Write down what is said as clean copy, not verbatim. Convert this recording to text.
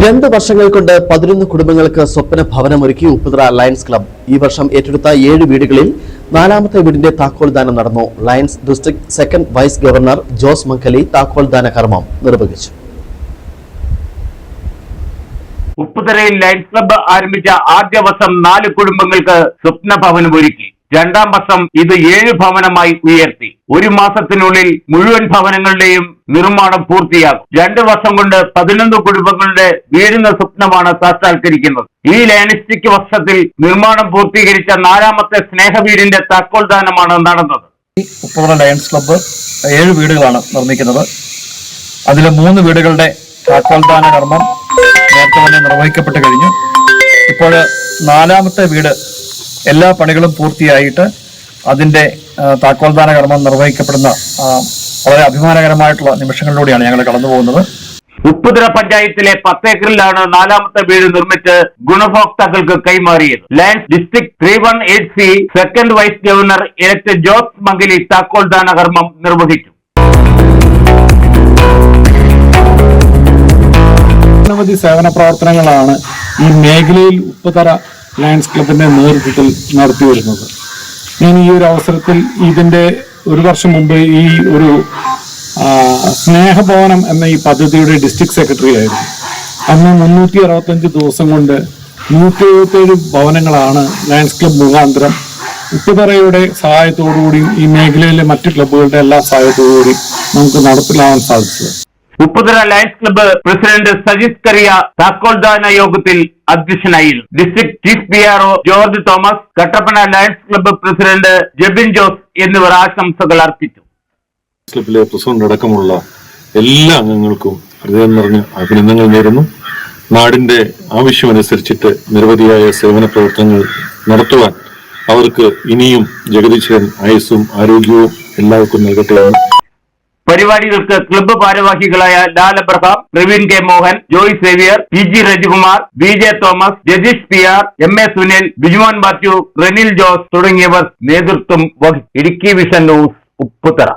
2 വർഷങ്ങൾ കൊണ്ട് 11 കുടുംബങ്ങൾക്ക് സ്വപ്ന ഭവനമൊരുക്കി ഉപ്പുതറ ലയൺസ് ക്ലബ്ബ്. ഈ വർഷം ഏറ്റെടുത്ത 7 വീടുകളിൽ 4ാമത്തെ വീടിന്റെ താക്കോൽദാനം നടന്നു. Lions district second vice governor Jose Mangali താക്കോൽദാന കർമ്മം നിർവഹിച്ചു. ഉപ്പുതറയിൽ ലയൺസ് ക്ലബ്ബ് ആരംഭിച്ച ആദ്യ വർഷം 4 കുടുംബങ്ങൾക്ക് സ്വപ്ന ഭവനമൊരുക്കി. 2ാം വർഷം ഇത് 7 ഭവനമായി ഉയർത്തി. 1 മാസത്തിനുള്ളിൽ മുഴുവൻ ഭവനങ്ങളുടെയും നിർമ്മാണം പൂർത്തിയാകും. 2 വർഷം കൊണ്ട് 11 കുടുംബങ്ങളുടെ വീടിന്റെ സ്വപ്നമാണ് സാക്ഷാത്കരിക്കുന്നത്. ഈ ലയണിസ്റ്റിക് വർഷത്തിൽ നിർമ്മാണം പൂർത്തീകരിച്ച 4ാമത്തെ സ്നേഹവീടിന്റെ താക്കോൽദാനമാണ് നടന്നത്. ഉപ്പുതറ ലയൺസ് ക്ലബ്ബ് 7 വീടുകളാണ് നിർമ്മിക്കുന്നത്. അതിൽ 3 വീടുകളുടെ താക്കോൽദാന കർമ്മം നേരത്തെ തന്നെ നിർവഹിക്കപ്പെട്ട് കഴിഞ്ഞു. ഇപ്പോൾ 4ാമത്തെ വീട് എല്ലാ പണികളും പൂർത്തിയായിട്ട് അതിന്റെ താക്കോൽദാന കർമ്മം നിർവഹിക്കപ്പെടുന്ന വളരെ അഭിമാനകരമായിട്ടുള്ള നിമിഷങ്ങളിലൂടെയാണ് ഞങ്ങൾ കടന്നു പോകുന്നത്. ഉപ്പുതറ പഞ്ചായത്തിലെ 10 ഏക്കറിലാണ് 4ാമത്തെ വീട് നിർമ്മിച്ച് ഗുണഭോക്താക്കൾക്ക് കൈമാറിയത്. Lions district 318C second vice governor elect Jose Mangali താക്കോൽദാന കർമ്മം നിർവഹിച്ചു. അനവധി സേവന പ്രവർത്തനങ്ങളാണ് ഈ മേഖലയിൽ ഉപ്പുതറ ലയൺസ് ക്ലബിന്റെ നേതൃത്വത്തിൽ നടത്തി വരുന്നത്. ഞാൻ ഈ ഒരു അവസരത്തിൽ ഇതിന്റെ 1 വർഷം മുമ്പ് ഈ ഒരു സ്നേഹഭവനം എന്ന ഈ പദ്ധതിയുടെ ഡിസ്ട്രിക്ട് സെക്രട്ടറി ആയിരുന്നു. അന്ന് 365 ദിവസം കൊണ്ട് 177 ഭവനങ്ങളാണ് ലയൺസ് ക്ലബ് മുഖാന്തരം ഉപ്പുതറയുടെ സഹായത്തോടുകൂടിയും ഈ മേഖലയിലെ മറ്റു ക്ലബ്ബുകളുടെ എല്ലാ സഹായത്തോടുകൂടിയും നമുക്ക് നടപ്പിലാവാൻ സാധിച്ചത്. Upputhara lions club president Sajith കറിയ താക്കോൽദാന യോഗത്തിൽ അധ്യക്ഷനായിരുന്നു. District chief PRO George Thomas, Kattappana lions club president Jebin Jose എന്നിവർ ആശംസകൾ അർപ്പിച്ചു. ക്ലബിലെ പ്രസിഡന്റ് അടക്കമുള്ള എല്ലാ അംഗങ്ങൾക്കും ഹൃദയം നിറഞ്ഞ അഭിനന്ദനങ്ങൾ നേരുന്നു. നാടിന്റെ ആവശ്യമനുസരിച്ചിട്ട് നിരവധിയായ സേവന പ്രവർത്തനങ്ങൾ നടത്തുവാൻ അവർക്ക് ഇനിയും ജഗദീശ്വരൻ ആയുസ്സും ആരോഗ്യവും എല്ലാവർക്കും നൽകട്ടെ. പരിപാടികൾക്ക് ക്ലബ്ബ് ഭാരവാഹികളായ Lal Abraham, Praveen K Mohan, Joy Xavier, PG Rajikumar, BJ Thomas, Jatheesh PR, MA സുനിൽ, ബിജുമോൻ മാത്യു, റെനിൽ ജോസ് തുടങ്ങിയവർ നേതൃത്വം വഹിച്ചു. Idukki vision news, Upputhara.